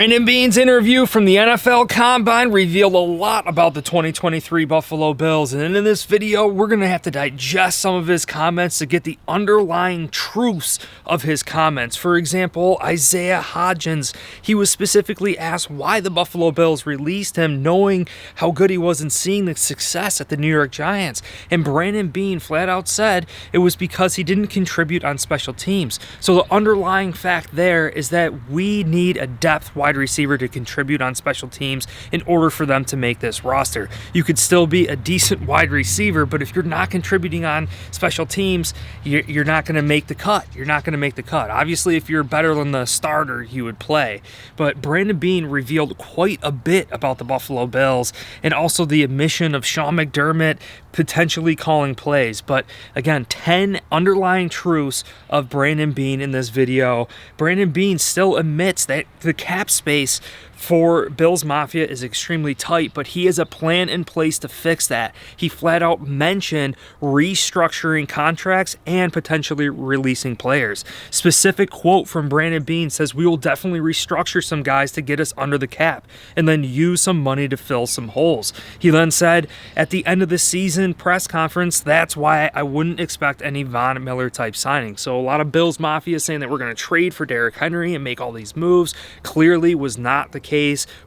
Brandon Beane's interview from the NFL Combine revealed a lot about the 2023 Buffalo Bills, and in this video, we're going to have to digest some of his comments to get the underlying truths of his comments. For example, Isaiah Hodgins, he was specifically asked why the Buffalo Bills released him knowing how good he was and seeing the success at the New York Giants, and Brandon Beane flat out said it was because he didn't contribute on special teams. So the underlying fact there is that we need a depth wide receiver to contribute on special teams in order for them to make this roster. You could still be a decent wide receiver, but if you're not contributing on special teams, you're not going to make the cut. You're not going to make the cut. Obviously, if you're better than the starter, you would play. But Brandon Beane revealed quite a bit about the Buffalo Bills and also the admission of Sean McDermott potentially calling plays. But again, 10 underlying truths of Brandon Beane in this video. Brandon Beane still admits that the cap space for Bills Mafia is extremely tight, but he has a plan in place to fix that. He flat out mentioned restructuring contracts and potentially releasing players. Specific quote from Brandon Beane says, "We will definitely restructure some guys to get us under the cap and then use some money to fill some holes." He then said at the end of the season press conference, "That's why I wouldn't expect any Von Miller type signing." So a lot of Bills Mafia saying that we're going to trade for Derrick Henry and make all these moves clearly was not the case.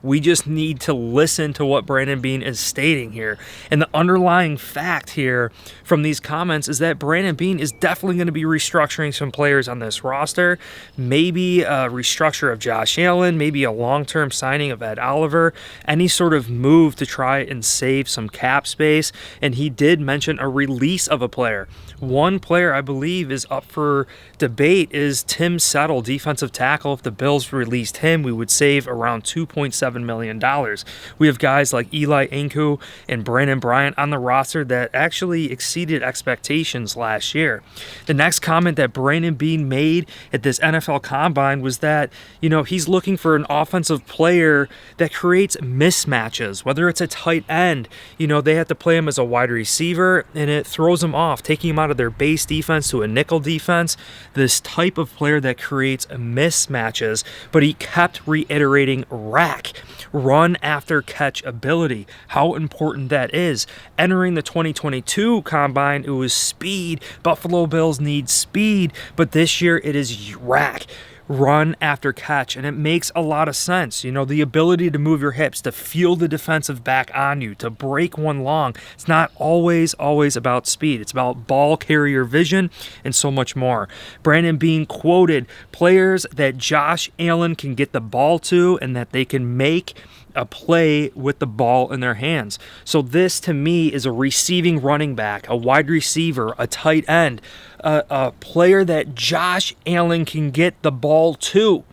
We just need to listen to what Brandon Beane is stating here. And the underlying fact here from these comments is that Brandon Beane is definitely going to be restructuring some players on this roster. Maybe a restructure of Josh Allen, maybe a long-term signing of Ed Oliver, any sort of move to try and save some cap space. And he did mention a release of a player. One player I believe is up for debate is Tim Settle, defensive tackle. If the Bills released him, we would save around $2.7 million. We have guys like Eli Anku and Brandon Bryant on the roster that actually exceeded expectations last year. The next comment that Brandon Beane made at this NFL Combine was that, he's looking for an offensive player that creates mismatches, whether it's a tight end. They have to play him as a wide receiver, and it throws them off, taking him out of their base defense to a nickel defense. This type of player that creates mismatches, but he kept reiterating rack, run after catch ability, how important that is. Entering the 2022 Combine, it was speed. Buffalo Bills need speed, but this year it is rack, run after catch, and it makes a lot of sense. The ability to move your hips, to feel the defensive back on you, to break one long. It's not always about speed. It's about ball carrier vision and so much more. Brandon Beane quoted players that Josh Allen can get the ball to and that they can make a play with the ball in their hands. So this to me is a receiving running back, a wide receiver, a tight end, a player that Josh Allen can get the ball to.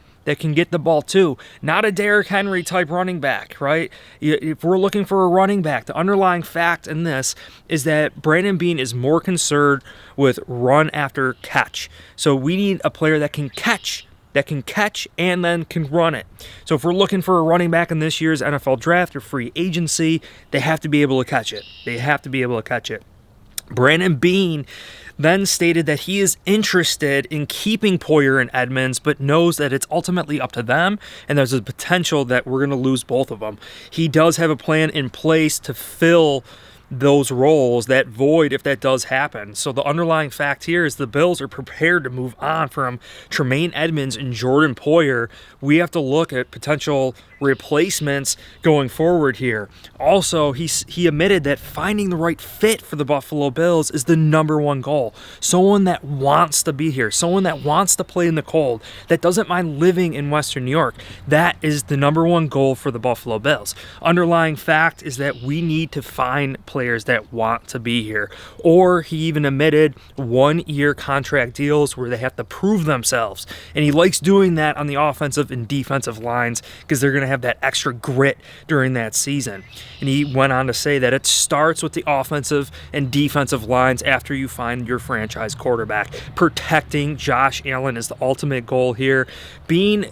Not a Derrick Henry type running back, right? If we're looking for a running back, the underlying fact in this is that Brandon Beane is more concerned with run after catch. So we need a player that can catch and then can run it. So if we're looking for a running back in this year's NFL draft or free agency, they have to be able to catch it. Brandon Beane then stated that he is interested in keeping Poyer and Edmonds, but knows that it's ultimately up to them, and there's a potential that we're going to lose both of them. He does have a plan in place to fill those roles, that void, if that does happen. So the underlying fact here is the Bills are prepared to move on from Tremaine Edmonds and Jordan Poyer. We have to look at potential replacements going forward here. Also, he admitted that finding the right fit for the Buffalo Bills is the number one goal. Someone that wants to be here, someone that wants to play in the cold, that doesn't mind living in Western New York. That is the number one goal for the Buffalo Bills. Underlying fact is that we need to find players that want to be here. Or he even admitted 1-year contract deals where they have to prove themselves. And he likes doing that on the offensive and defensive lines because they're going to have that extra grit during that season. And he went on to say that it starts with the offensive and defensive lines after you find your franchise quarterback. Protecting Josh Allen is the ultimate goal here. Beane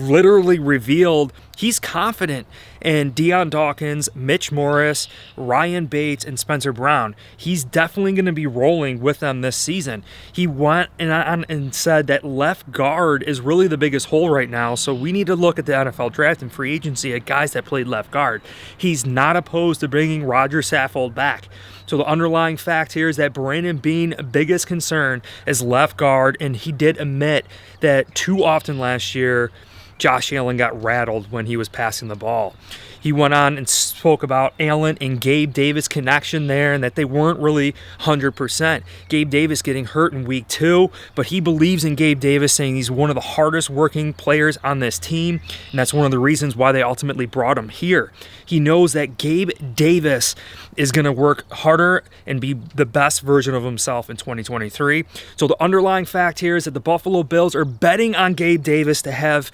literally revealed he's confident in Deion Dawkins, Mitch Morris, Ryan Bates, Yates and Spencer Brown. He's definitely going to be rolling with them this season. He went and said that left guard is really the biggest hole right now, so we need to look at the NFL draft and free agency at guys that played left guard. He's not opposed to bringing Roger Saffold back. So the underlying fact here is that Brandon Beane's biggest concern is left guard, and he did admit that too often last year Josh Allen got rattled when he was passing the ball. He went on and spoke about Allen and Gabe Davis connection there and that they weren't really 100%. Gabe Davis getting hurt in week 2, but he believes in Gabe Davis, saying he's one of the hardest working players on this team, and that's one of the reasons why they ultimately brought him here. He knows that Gabe Davis is going to work harder and be the best version of himself in 2023. So the underlying fact here is that the Buffalo Bills are betting on Gabe Davis to have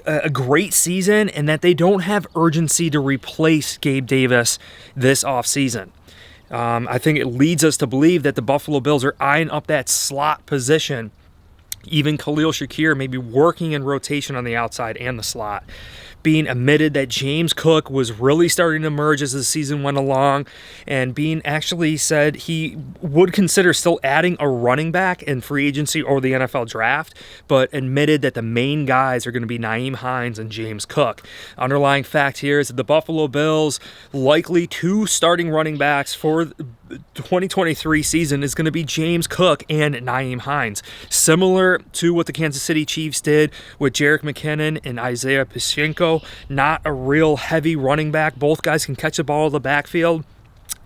a great season and that they don't have urgency to replace Gabe Davis this offseason. I think it leads us to believe that the Buffalo Bills are eyeing up that slot position. Even Khalil Shakir may be working in rotation on the outside and the slot. Beane admitted that James Cook was really starting to emerge as the season went along, and Beane actually said he would consider still adding a running back in free agency or the NFL draft, but admitted that the main guys are going to be Nyheim Hines and James Cook. Underlying fact here is that the Buffalo Bills likely 2 starting running backs for the 2023 season is going to be James Cook and Nyheim Hines, similar to what the Kansas City Chiefs did with Jerick McKinnon and Isaiah Pacheco. Not a real heavy running back. Both guys can catch the ball in the backfield.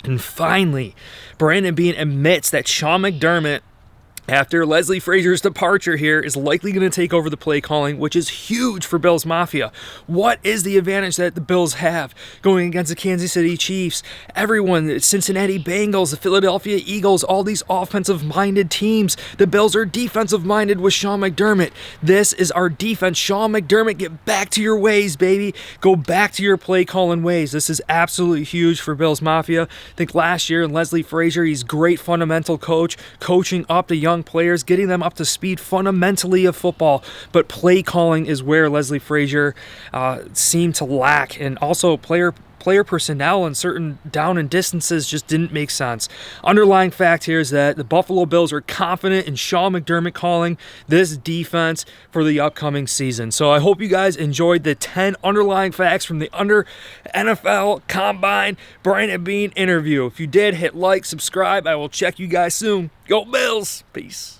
And finally, Brandon Beane admits that Sean McDermott, after Leslie Frazier's departure here, is likely going to take over the play calling, which is huge for Bills Mafia. What is the advantage that the Bills have going against the Kansas City Chiefs? Everyone, the Cincinnati Bengals, the Philadelphia Eagles, all these offensive-minded teams. The Bills are defensive-minded with Sean McDermott. This is our defense. Sean McDermott, get back to your ways, baby. Go back to your play calling ways. This is absolutely huge for Bills Mafia. I think last year, Leslie Frazier, he's great fundamental coach, coaching up the young players, getting them up to speed fundamentally of football, but play calling is where Leslie Frazier seemed to lack, and also player personnel and certain down and distances just didn't make sense. Underlying fact here is that the Buffalo Bills are confident in Sean McDermott calling this defense for the upcoming season. So I hope you guys enjoyed the 10 underlying facts from the NFL Combine Brandon Beane interview. If you did, hit like, subscribe. I will check you guys soon. Go Bills! Peace.